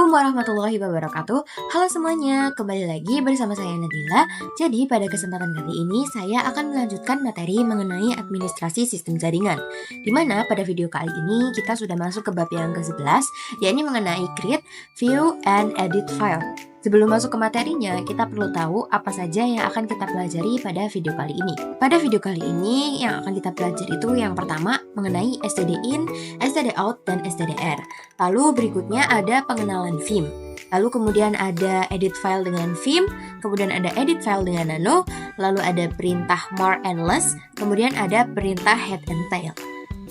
Assalamualaikum warahmatullahi wabarakatuh. Halo semuanya, kembali lagi bersama saya Nadila. Jadi pada kesempatan kali ini saya akan melanjutkan materi mengenai administrasi sistem jaringan. Dimana pada video kali ini kita sudah masuk ke bab yang ke-11, yakni mengenai create, view, and edit file. Sebelum masuk ke materinya, kita perlu tahu apa saja yang akan kita pelajari pada video kali ini. Pada video kali ini yang akan kita pelajari itu yang pertama mengenai std-in, std-out, dan stdr. Lalu berikutnya ada pengenalan Vim. Lalu kemudian ada edit file dengan Vim, kemudian ada edit file dengan Nano, lalu ada perintah more and less, kemudian ada perintah head and tail.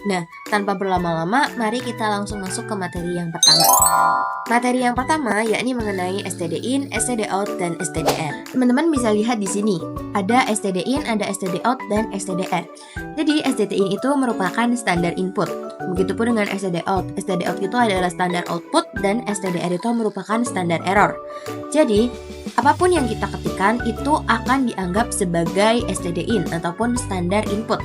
Nah, tanpa berlama-lama, mari kita langsung masuk ke materi yang pertama. Materi yang pertama yakni mengenai std-in, std-out, dan stdr. Teman-teman bisa lihat di sini, ada std-in, ada std-out, dan stdr. Jadi std-in itu merupakan standar input. Begitupun dengan std-out. Std-out itu adalah standar output dan stdr itu merupakan standar error. Jadi, apapun yang kita ketikkan itu akan dianggap sebagai std-in ataupun standar input.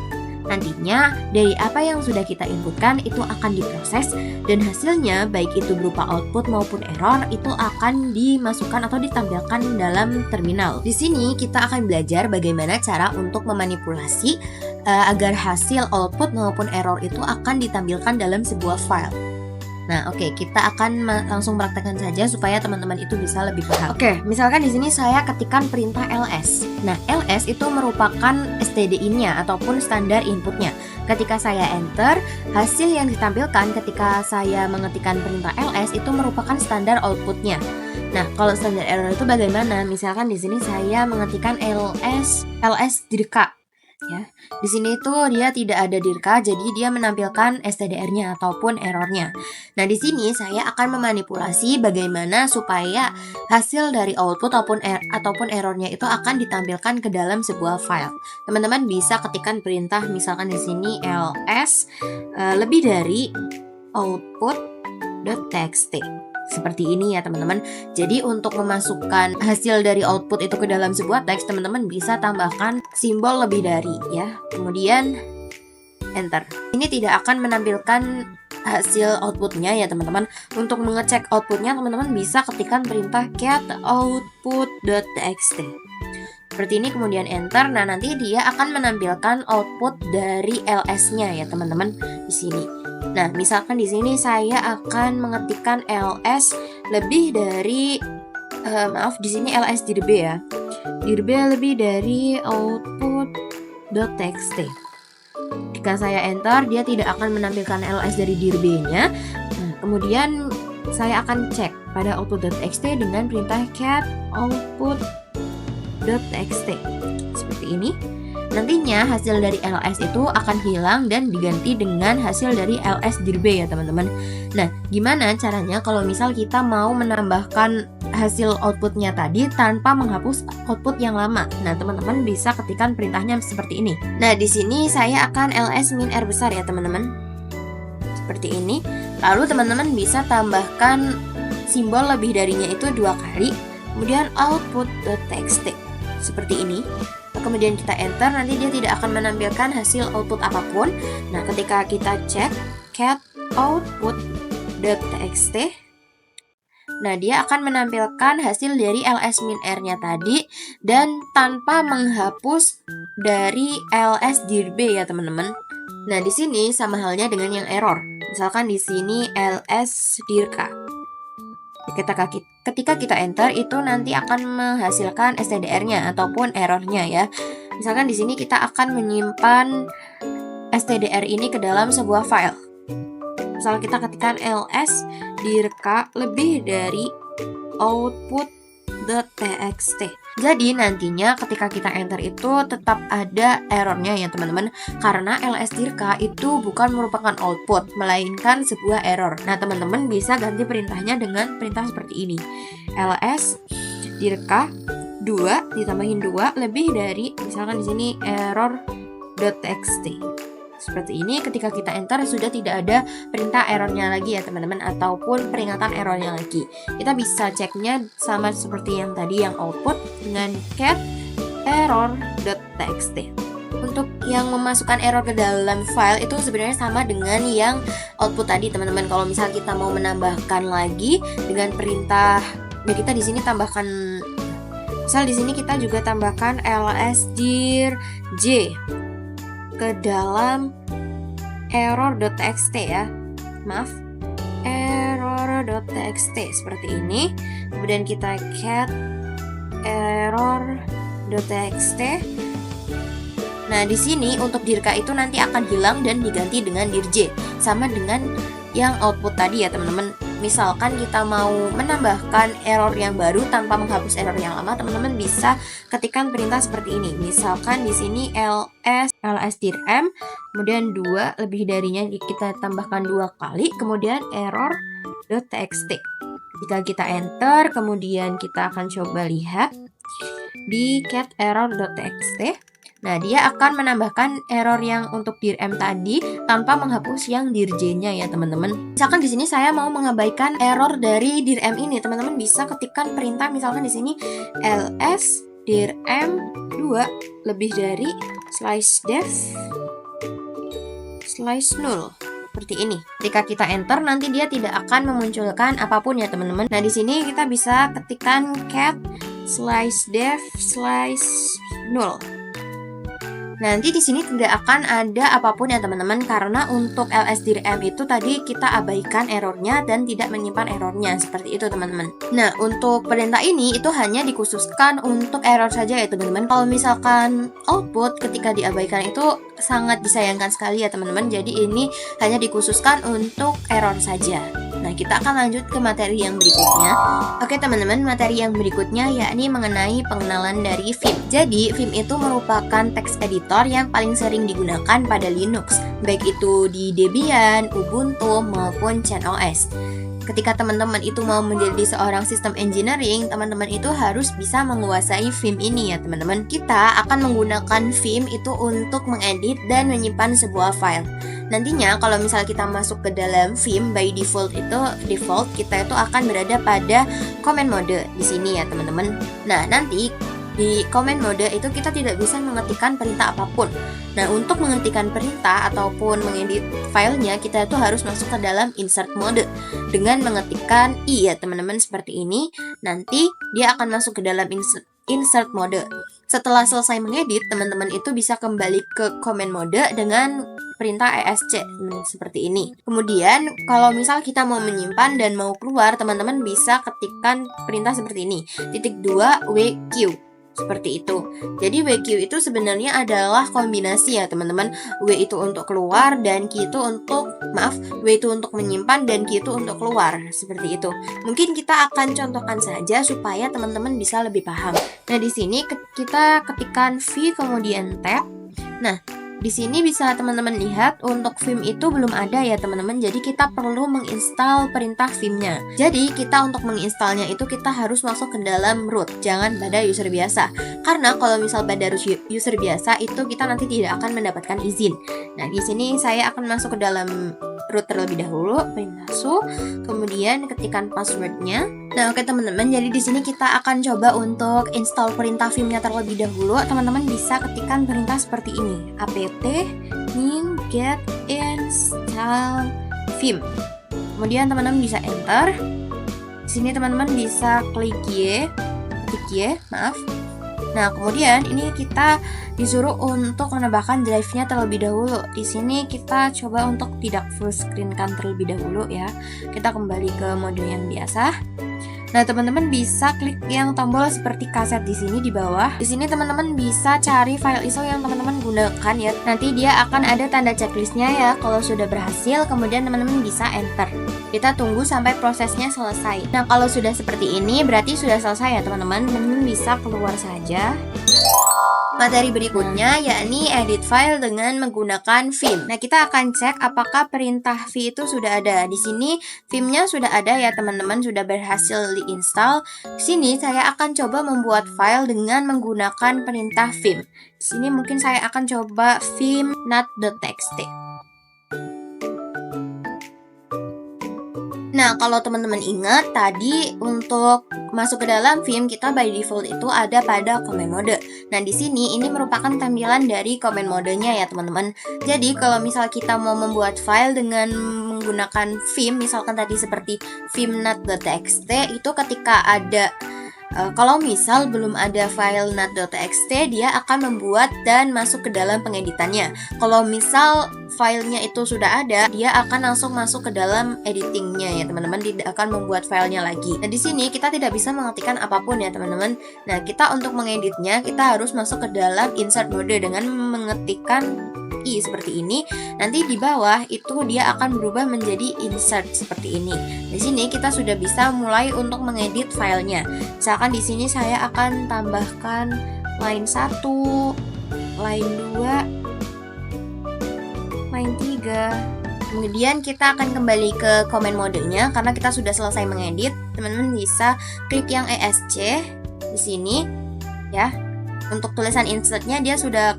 Nantinya, dari apa yang sudah kita inputkan itu akan diproses dan hasilnya baik itu berupa output maupun error itu akan dimasukkan atau ditampilkan dalam terminal. Di sini kita akan belajar bagaimana cara untuk memanipulasi agar hasil output maupun error itu akan ditampilkan dalam sebuah file. Nah, oke, kita akan langsung praktekkan saja supaya teman-teman itu bisa lebih paham. Oke, misalkan di sini saya ketikkan perintah ls. Nah, ls itu merupakan std-in-nya ataupun standar inputnya. Ketika saya enter, hasil yang ditampilkan ketika saya mengetikkan perintah ls itu merupakan standar outputnya. Nah, kalau standar error itu bagaimana? Misalkan di sini saya mengetikkan ls dirka. Ya, di sini tuh dia tidak ada dirka, jadi dia menampilkan stdr-nya ataupun errornya. Nah, di sini saya akan memanipulasi bagaimana supaya hasil dari output ataupun errornya itu akan ditampilkan ke dalam sebuah file. Teman-teman bisa ketikkan perintah misalkan di sini ls lebih dari output.txt. Seperti ini ya teman-teman. Jadi untuk memasukkan hasil dari output itu ke dalam sebuah teks, teman-teman bisa tambahkan simbol lebih dari ya. Kemudian enter. Ini tidak akan menampilkan hasil outputnya ya teman-teman. Untuk mengecek outputnya teman-teman bisa ketikkan perintah get output.txt. Seperti ini, kemudian enter. Nah, nanti dia akan menampilkan output dari ls-nya ya teman-teman di sini. Nah, misalkan di sini saya akan mengetikkan ls lebih dari di sini ls dirb ya. Dirb lebih dari output.txt. Jika saya enter, dia tidak akan menampilkan ls dari dirb-nya. Nah, kemudian saya akan cek pada output.txt dengan perintah get output.txt. Seperti ini. Nantinya hasil dari ls itu akan hilang dan diganti dengan hasil dari ls dirb ya teman-teman. Nah, gimana caranya kalau misal kita mau menambahkan hasil outputnya tadi tanpa menghapus output yang lama? Nah, teman-teman bisa ketikkan perintahnya seperti ini. Nah, di sini saya akan ls min r besar ya teman-teman. Seperti ini. Lalu teman-teman bisa tambahkan simbol lebih darinya itu 2 kali. Kemudian output.txt. Seperti ini. Kemudian kita enter, nanti dia tidak akan menampilkan hasil output apapun. Nah, ketika kita cek get output.txt, nah dia akan menampilkan hasil dari ls min r-nya tadi dan tanpa menghapus dari ls dirb ya teman-teman. Nah, di sini sama halnya dengan yang error. Misalkan di sini ls dirka. Ketika kita enter itu nanti akan menghasilkan stdr-nya ataupun errornya ya. Misalkan di sini kita akan menyimpan stdr ini ke dalam sebuah file. Misal kita ketikkan ls dirka lebih dari output.txt. Jadi nantinya ketika kita enter itu tetap ada errornya ya teman-teman, karena ls dirka itu bukan merupakan output melainkan sebuah error. Nah, teman-teman bisa ganti perintahnya dengan perintah seperti ini. ls dirka 2 ditambahin 2 lebih dari misalkan di sini error.txt. Seperti ini, ketika kita enter sudah tidak ada perintah errornya lagi ya teman-teman, ataupun peringatan errornya lagi. Kita bisa ceknya sama seperti yang tadi yang output dengan get error.txt. Untuk yang memasukkan error ke dalam file itu sebenarnya sama dengan yang output tadi, teman-teman. Kalau misal kita mau menambahkan lagi dengan perintah, ya kita di sini tambahkan, misal di sini kita juga tambahkan lsdir j ke dalam error.txt ya. Maaf, error.txt seperti ini. Kemudian kita cat error.txt. Nah, di sini untuk dirk itu nanti akan hilang dan diganti dengan dirj, sama dengan yang output tadi ya, teman-teman. Misalkan kita mau menambahkan error yang baru tanpa menghapus error yang lama, teman-teman bisa ketikkan perintah seperti ini. Misalkan di sini lsdirm, kemudian 2 lebih darinya kita tambahkan 2 kali, kemudian error.txt. Jika kita enter, kemudian kita akan coba lihat di cat error.txt. Nah, dia akan menambahkan error yang untuk dirm tadi tanpa menghapus yang dirj-nya ya, teman-teman. Misalkan di sini saya mau mengabaikan error dari dirm ini, teman-teman bisa ketikkan perintah misalkan di sini ls dirm 2 lebih dari slice def slice 0. Seperti ini. Ketika kita enter, nanti dia tidak akan memunculkan apapun ya, teman-teman. Nah, di sini kita bisa ketikkan cat slice def slice 0. Nanti di sini tidak akan ada apapun ya, teman-teman, karena untuk lsdirm itu tadi kita abaikan errornya dan tidak menyimpan errornya, seperti itu, teman-teman. Nah, untuk perintah ini itu hanya dikhususkan untuk error saja ya, teman-teman. Kalau misalkan output ketika diabaikan itu sangat disayangkan sekali ya, teman-teman. Jadi ini hanya dikhususkan untuk error saja. Nah, kita akan lanjut ke materi yang berikutnya. Oke, teman-teman, materi yang berikutnya yakni mengenai pengenalan dari Vim. Jadi, Vim itu merupakan text editor yang paling sering digunakan pada Linux, baik itu di Debian, Ubuntu, maupun CentOS. Ketika teman-teman itu mau menjadi seorang sistem engineering, teman-teman itu harus bisa menguasai Vim ini ya, teman-teman. Kita akan menggunakan Vim itu untuk mengedit dan menyimpan sebuah file. Nantinya kalau misal kita masuk ke dalam Vim, by default kita itu akan berada pada command mode di sini ya, teman-teman. Nah, nanti di command mode itu kita tidak bisa mengetikkan perintah apapun. Nah, untuk mengetikkan perintah ataupun mengedit filenya, kita itu harus masuk ke dalam insert mode dengan mengetikkan i ya, teman-teman, seperti ini. Nanti dia akan masuk ke dalam insert mode. Setelah selesai mengedit, teman-teman itu bisa kembali ke command mode dengan perintah esc seperti ini. Kemudian kalau misal kita mau menyimpan dan mau keluar, teman-teman bisa ketikkan perintah seperti ini, *2 wq. Seperti itu. Jadi WQ itu sebenarnya adalah kombinasi ya, teman-teman. W itu untuk keluar dan Q itu untuk W itu untuk menyimpan dan Q itu untuk keluar. Seperti itu. Mungkin kita akan contohkan saja supaya teman-teman bisa lebih paham. Nah, di sini kita ketikkan V kemudian tab. Nah, di sini bisa teman-teman lihat untuk Vim itu belum ada ya, teman-teman. Jadi kita perlu menginstal perintah Vimnya. Jadi kita untuk menginstalnya itu kita harus masuk ke dalam root, jangan pada user biasa. Karena kalau misal pada user biasa itu kita nanti tidak akan mendapatkan izin. Nah, di sini saya akan masuk ke dalam root terlebih dahulu, perintah su, kemudian ketikkan passwordnya. Nah, oke, teman-teman, jadi di sini kita akan coba untuk install perintah Vimnya terlebih dahulu. Teman-teman bisa ketikkan perintah seperti ini, apt new get install Vim. Kemudian teman-teman bisa enter. Di sini teman-teman bisa klik Y. Nah, kemudian ini kita disuruh untuk menambahkan drive-nya terlebih dahulu. Di sini kita coba untuk tidak full screen kan terlebih dahulu ya. Kita kembali ke mode yang biasa. Nah, teman-teman bisa klik yang tombol seperti kaset di sini di bawah. Di sini teman-teman bisa cari file ISO yang teman-teman gunakan ya. Nanti dia akan ada tanda checklistnya ya. Kalau sudah berhasil, kemudian teman-teman bisa enter. Kita tunggu sampai prosesnya selesai. Nah, kalau sudah seperti ini berarti sudah selesai ya, teman-teman. Teman-teman bisa keluar saja. Materi berikutnya yakni edit file dengan menggunakan Vim. Nah, kita akan cek apakah perintah V itu sudah ada. Di sini Vimnya sudah ada ya, teman-teman, sudah berhasil diinstal. Di sini saya akan coba membuat file dengan menggunakan perintah Vim. Di sini mungkin saya akan coba vim.txt. Nah, kalau teman-teman ingat tadi untuk masuk ke dalam film kita by default itu ada pada comment mode. Nah, di sini ini merupakan tampilan dari comment modenya ya, teman-teman. Jadi, kalau misal kita mau membuat file dengan menggunakan film, misalkan tadi seperti film.nat.txt, itu ketika ada kalau misal belum ada file nat.txt, dia akan membuat dan masuk ke dalam pengeditannya. Kalau misal filenya itu sudah ada, dia akan langsung masuk ke dalam editingnya ya teman-teman, tidak akan membuat filenya lagi. Nah, di sini kita tidak bisa mengetikkan apapun ya teman-teman. Nah, kita untuk mengeditnya, kita harus masuk ke dalam insert mode dengan mengetikkan i seperti ini. Nanti di bawah itu dia akan berubah menjadi insert seperti ini. Di sini kita sudah bisa mulai untuk mengedit filenya. Misalkan di sini saya akan tambahkan line 1, line 2, line 3. Kemudian kita akan kembali ke comment modenya karena kita sudah selesai mengedit. Teman-teman bisa klik yang ESC di sini ya. Untuk tulisan insertnya dia sudah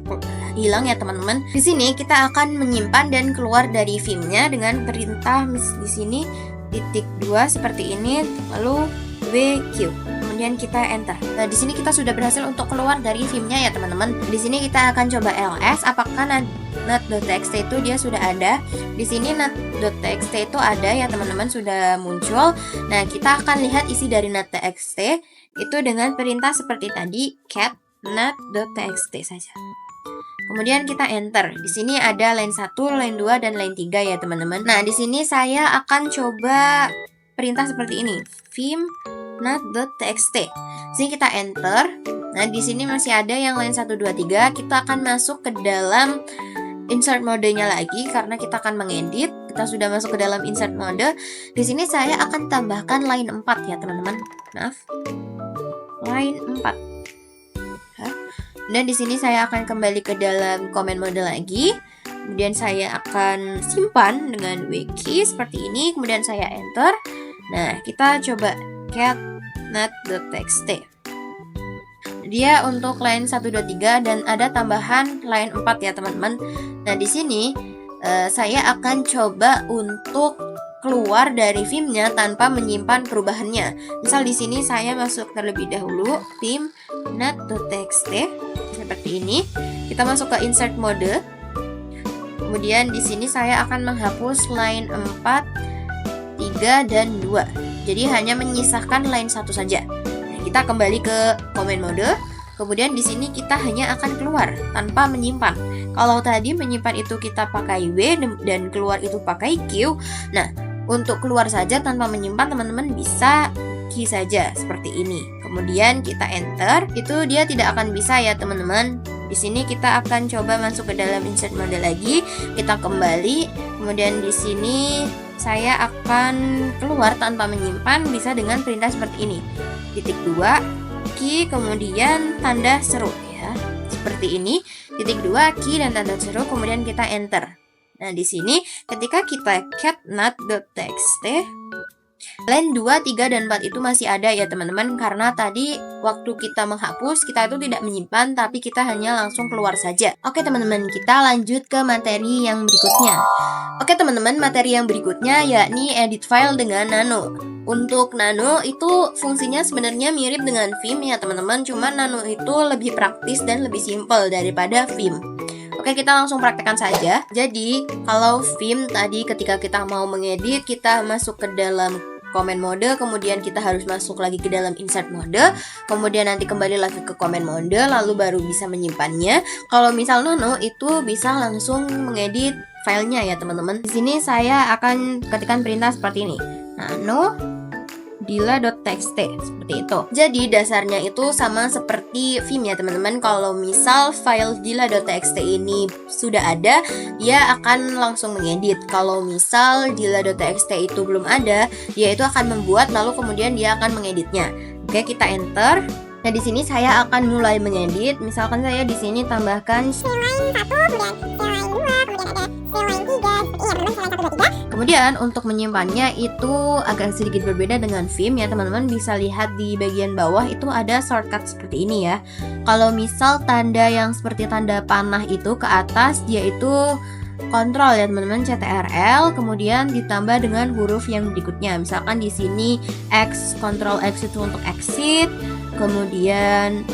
hilang ya teman-teman. Di sini kita akan menyimpan dan keluar dari filmnya dengan perintah di sini .2 seperti ini, lalu WQ. Kemudian kita enter. Nah, di sini kita sudah berhasil untuk keluar dari filmnya ya teman-teman. Di sini kita akan coba ls apakah nat.txt itu dia sudah ada. Di sini nat.txt itu ada ya teman-teman, sudah muncul. Nah, kita akan lihat isi dari nat.txt itu dengan perintah seperti tadi, cat nat.txt saja. Kemudian kita enter. Di sini ada line 1, line 2 dan line 3 ya teman-teman. Nah, di sini saya akan coba perintah seperti ini, vim nat.txt. Sini kita enter. Nah, di sini masih ada yang line 1 2 3. Kita akan masuk ke dalam insert modenya lagi karena kita akan mengedit. Kita sudah masuk ke dalam insert mode. Di sini saya akan tambahkan line 4 ya teman-teman. Maaf. Line 4. Dan di sini saya akan kembali ke dalam comment mode lagi. Kemudian saya akan simpan dengan wiki seperti ini. Kemudian saya enter. Nah, kita coba cat nat.txt. Dia untuk line 1 2 3 dan ada tambahan line 4 ya teman-teman. Nah, di sini saya akan coba untuk keluar dari filmnya tanpa menyimpan perubahannya. Misal di sini saya masuk terlebih dahulu film nat.txt seperti ini. Kita masuk ke insert mode. Kemudian di sini saya akan menghapus line 4, 3 dan 2. Jadi hanya menyisakan line 1 saja. Nah, kita kembali ke comment mode. Kemudian di sini kita hanya akan keluar tanpa menyimpan. Kalau tadi menyimpan itu kita pakai W dan keluar itu pakai Q. Nah, untuk keluar saja tanpa menyimpan teman-teman bisa key saja seperti ini. Kemudian kita enter, itu dia tidak akan bisa ya teman-teman. Di sini kita akan coba masuk ke dalam insert mode lagi. Kita kembali. Kemudian di sini saya akan keluar tanpa menyimpan, bisa dengan perintah seperti ini. Titik 2, key, kemudian tanda seru ya. Seperti ini. Titik 2, key dan tanda seru, kemudian kita enter. Nah, di sini ketika kita cat nat.txt, line 2, 3 dan 4 itu masih ada ya teman-teman, karena tadi waktu kita menghapus kita itu tidak menyimpan tapi kita hanya langsung keluar saja. Oke teman-teman, kita lanjut ke materi yang berikutnya. Oke teman-teman, materi yang berikutnya yakni edit file dengan Nano. Untuk Nano itu fungsinya sebenarnya mirip dengan Vim ya teman-teman, cuman Nano itu lebih praktis dan lebih simpel daripada Vim. Oke, kita langsung praktekkan saja. Jadi, kalau Vim tadi ketika kita mau mengedit, kita masuk ke dalam comment mode, kemudian kita harus masuk lagi ke dalam insert mode, kemudian nanti kembali lagi ke comment mode, lalu baru bisa menyimpannya. Kalau misal Nano itu bisa langsung mengedit filenya ya teman-teman. Di sini saya akan ketikkan perintah seperti ini. Nano dila.txt seperti itu. Jadi dasarnya itu sama seperti Vim ya teman-teman. Kalau misal file dila.txt ini sudah ada, dia akan langsung mengedit. Kalau misal dila.txt itu belum ada, dia itu akan membuat lalu kemudian dia akan mengeditnya. Oke, kita enter. Nah, di sini saya akan mulai mengedit. Misalkan saya di sini tambahkan line 1, kemudian line 2, kemudian ada line 3, seperti ini ya teman-teman. Kemudian untuk menyimpannya itu agak sedikit berbeda dengan Vim ya teman-teman. Bisa lihat di bagian bawah itu ada shortcut seperti ini ya. Kalau misal tanda yang seperti tanda panah itu ke atas, dia itu kontrol ya teman-teman, CTRL, kemudian ditambah dengan huruf yang berikutnya. Misalkan di sini X, Ctrl X itu untuk exit, kemudian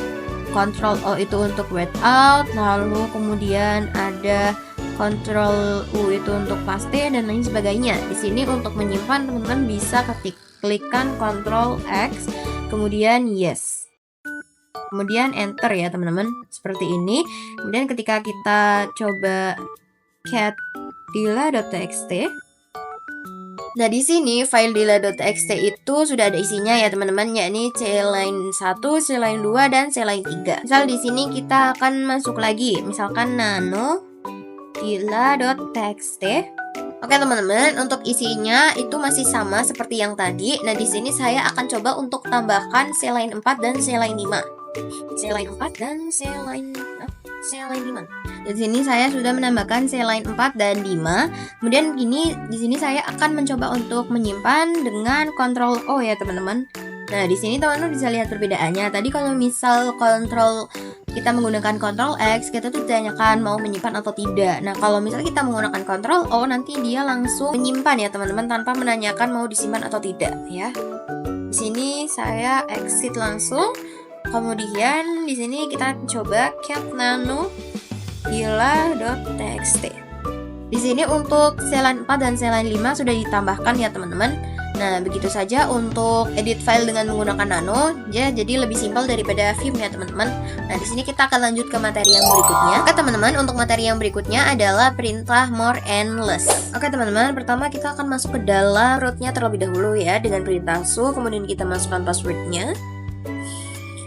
Ctrl O itu untuk wait out, lalu kemudian ada Ctrl U itu untuk paste dan lain sebagainya. Di sini untuk menyimpan teman-teman bisa klikkan Ctrl X, kemudian yes. Kemudian enter ya teman-teman, seperti ini. Kemudian ketika kita coba cat dila.txt. Nah, di sini file dila.txt itu sudah ada isinya ya teman-teman, yakni cline 1, cline 2 dan cline 3. Misal di sini kita akan masuk lagi, misalkan nano dila.txt. Oke teman-teman, untuk isinya itu masih sama seperti yang tadi. Nah, di sini saya akan coba untuk tambahkan cline 4 dan cline 5. Cline 4 dan cline 5. Di sini saya sudah menambahkan cline 4 dan 5. Kemudian di sini saya akan mencoba untuk menyimpan dengan Ctrl O ya teman-teman. Nah, di sini teman-teman bisa lihat perbedaannya. Tadi kalau misal kita menggunakan Ctrl X, kita tuh ditanyakan mau menyimpan atau tidak. Nah, kalau misalnya kita menggunakan Ctrl O, nanti dia langsung menyimpan ya teman-teman, tanpa menanyakan mau disimpan atau tidak ya. Di sini saya exit langsung. Kemudian di sini kita coba cat nano dila.txt. Di sini untuk cline 4 dan cline 5 sudah ditambahkan ya teman-teman. Nah, begitu saja untuk edit file dengan menggunakan nano, ya, jadi lebih simpel daripada Vim ya teman-teman. Nah, di sini kita akan lanjut ke materi yang berikutnya. Oke teman-teman, untuk materi yang berikutnya adalah perintah more and less. Oke teman-teman, pertama kita akan masuk ke dalam rootnya terlebih dahulu ya dengan perintah su, kemudian kita masukkan passwordnya.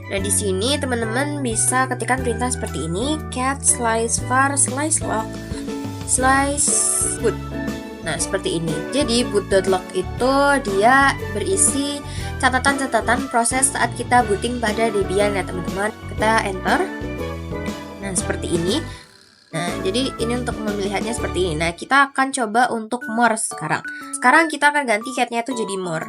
Nah, di sini teman-teman bisa ketikkan perintah seperti ini, cat slice var slice log slice boot. Nah, seperti ini. Jadi boot.log itu dia berisi catatan-catatan proses saat kita booting pada Debian ya teman-teman. Kita enter. Nah, seperti ini. Nah, jadi ini untuk melihatnya seperti ini. Nah, kita akan coba untuk more sekarang. Sekarang kita akan ganti cat-nya itu jadi more.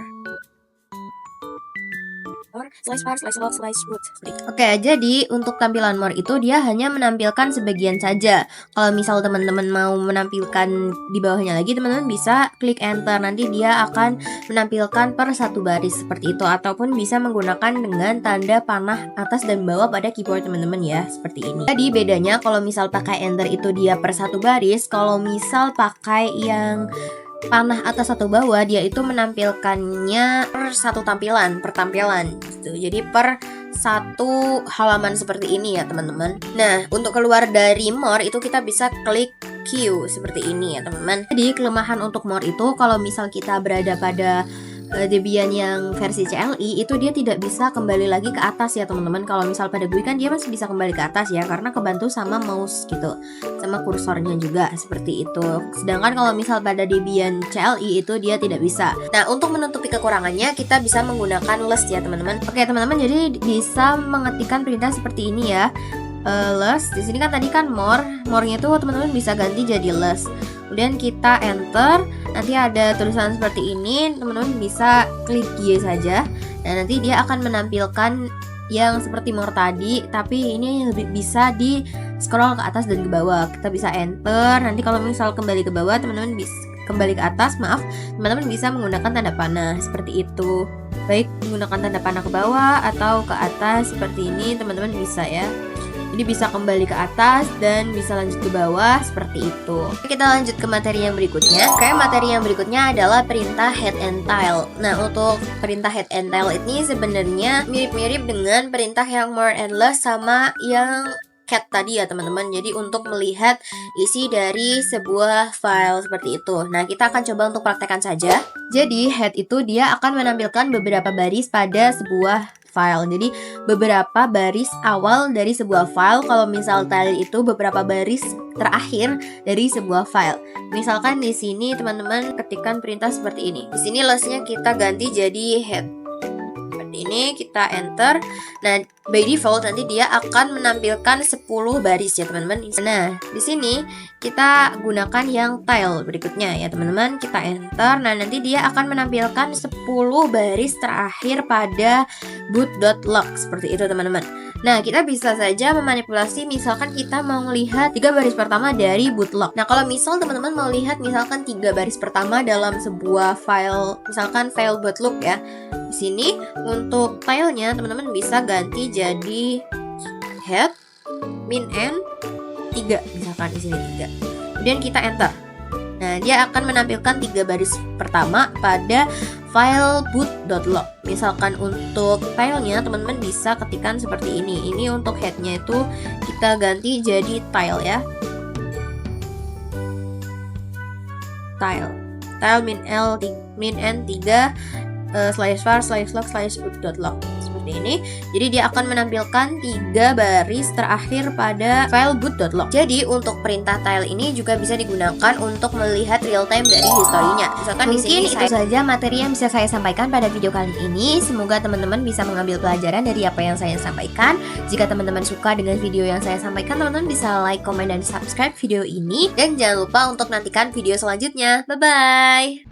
Slice var, slice log, slice root. Oke, jadi untuk tampilan more itu dia hanya menampilkan sebagian saja. Kalau misal teman-teman mau menampilkan di bawahnya lagi, teman-teman bisa klik enter. Nanti dia akan menampilkan per satu baris seperti itu, ataupun bisa menggunakan dengan tanda panah atas dan bawah pada keyboard teman-teman ya, seperti ini. Jadi bedanya kalau misal pakai enter itu dia per satu baris, kalau misal pakai yang panah atas atau bawah, dia itu menampilkannya per satu tampilan, per tampilan gitu. Jadi per satu halaman seperti ini ya teman-teman. Nah, untuk keluar dari more itu kita bisa klik Q seperti ini ya teman-teman. Jadi kelemahan untuk more itu kalau misal kita berada pada Debian yang versi CLI itu dia tidak bisa kembali lagi ke atas ya teman-teman. Kalau misal pada GUI kan dia masih bisa kembali ke atas ya, karena kebantu sama mouse gitu, sama kursornya juga seperti itu. Sedangkan kalau misal pada Debian CLI itu dia tidak bisa. Nah, untuk menutupi kekurangannya kita bisa menggunakan less ya teman-teman. Oke teman-teman, jadi bisa mengetikkan perintah seperti ini ya. Less, di sini kan tadi kan more-nya tuh teman-teman bisa ganti jadi less. Kemudian kita enter, nanti ada tulisan seperti ini, teman-teman bisa klik Y saja. Dan nanti dia akan menampilkan yang seperti more tadi, tapi ini lebih bisa di scroll ke atas dan ke bawah. Kita bisa enter, nanti kalau misal kembali ke bawah, teman-teman bisa kembali ke atas, teman-teman bisa menggunakan tanda panah seperti itu. Baik menggunakan tanda panah ke bawah atau ke atas seperti ini, teman-teman bisa ya. Jadi bisa kembali ke atas dan bisa lanjut ke bawah seperti itu. Kita lanjut ke materi yang berikutnya. Oke, materi yang berikutnya adalah perintah head and tail. Nah, untuk perintah head and tail ini sebenarnya mirip-mirip dengan perintah yang more and less sama yang cat tadi ya teman-teman. Jadi untuk melihat isi dari sebuah file seperti itu. Nah, kita akan coba untuk praktekkan saja. Jadi head itu dia akan menampilkan beberapa baris pada sebuah file. Jadi beberapa baris awal dari sebuah file. Kalau misal tail itu beberapa baris terakhir dari sebuah file. Misalkan di sini teman-teman ketikkan perintah seperti ini. Di sini lessnya kita ganti jadi head. Seperti ini, kita enter. Nah, by default nanti dia akan menampilkan 10 baris ya teman-teman. Nah, di sini kita gunakan yang tile berikutnya ya teman-teman. Kita enter. Nah, nanti dia akan menampilkan 10 baris terakhir pada boot.log seperti itu teman-teman. Nah, kita bisa saja memanipulasi misalkan kita mau melihat 3 baris pertama dari bootlock. Nah, kalau misal teman-teman mau lihat misalkan 3 baris pertama dalam sebuah file, misalkan file bootlock ya. Di sini untuk filenya teman-teman bisa ganti jadi head min n 3 misalkan di sini 3. Kemudian kita enter. Nah, dia akan menampilkan 3 baris pertama pada file boot.log. Misalkan untuk filenya teman-teman bisa ketikkan seperti ini. Ini untuk headnya itu kita ganti jadi tile ya. Tile min n 3 /var/log/boot.log seperti ini. Jadi dia akan menampilkan 3 baris terakhir pada file boot.log. Jadi untuk perintah tile ini juga bisa digunakan untuk melihat real time dari historinya. Misalkan mungkin itu saja materi yang bisa saya sampaikan pada video kali ini. Semoga teman-teman bisa mengambil pelajaran dari apa yang saya sampaikan. Jika teman-teman suka dengan video yang saya sampaikan, teman-teman bisa like, komen, dan subscribe video ini. Dan jangan lupa untuk nantikan video selanjutnya. Bye-bye!